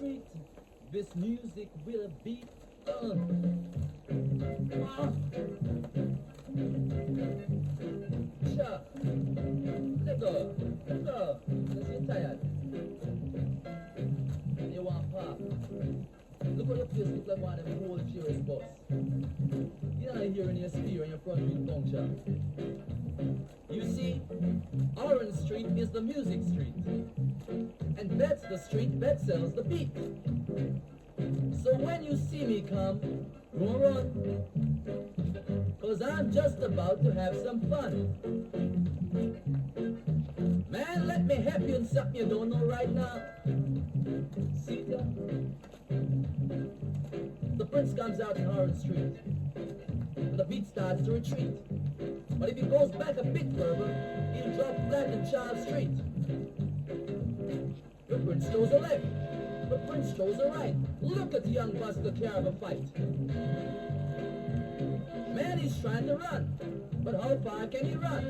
street, this music will beat. Ah. Sure. Let go. Go. Because you're tired. You want park. Look how your place look like one of them whole furious bus. You're not hearing your spear in your front wheel puncture. You see, Orange Street is the music street. And that's the street that sells the beat. So when you see me come, don't run. Cause I'm just about to have some fun. Man, let me help you in something you don't know right now. See ya? The Prince comes out in Orange Street. And the beat starts to retreat. But if he goes back a bit further, he'll drop flat in Charles Street. The Prince shows a left. The Prince shows a right. Look at the young buster care of a fight. Man, he's trying to run. But how far can he run?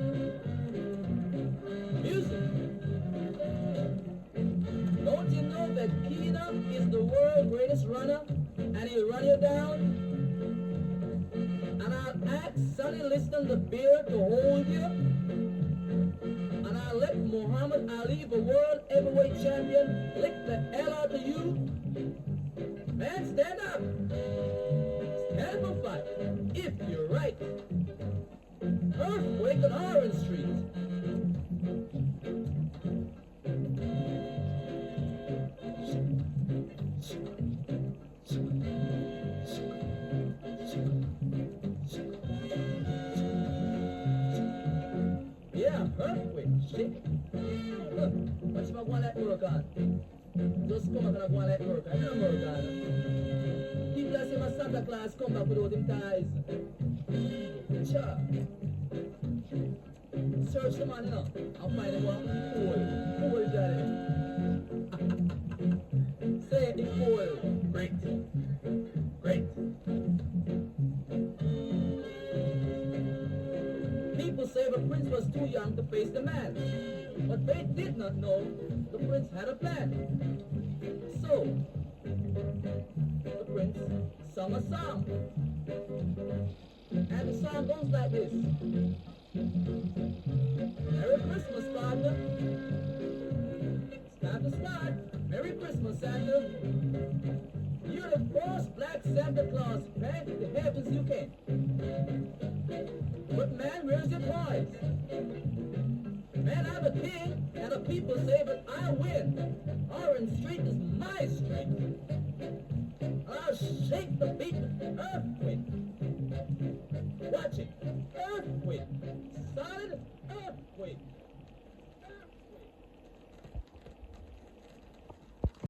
Music. Don't you know that Keener is the world's greatest runner? And he'll run you down? And I'll ask Sonny Liston the bear to hold you? And I'll let Muhammad Ali, the world heavyweight champion, lick the hell out of you? Man, stand up. Stand up and fight. If you're right. Earthquake on Orange Street. Yeah, earthquake. Shit. Look, what you want that work on? Just come up and I want that work on. You work on. People that say my Santa Claus come back without them ties. Sure. Search the man, you know. I'll find him one cool. Cool, daddy. Say it, cool. Great. Great. People say the prince was too young to face the man. But they did not know the prince had a plan. So, the prince sung a song. And the song goes like this. Merry Christmas, partner. It's time to start. Merry Christmas, Santa. You're the first black Santa Claus, thank the heavens you can. But man, where's your toys? Man, I'm a king, and the people say that I win. Orange Street is my street. I'll shake the beat earthquake.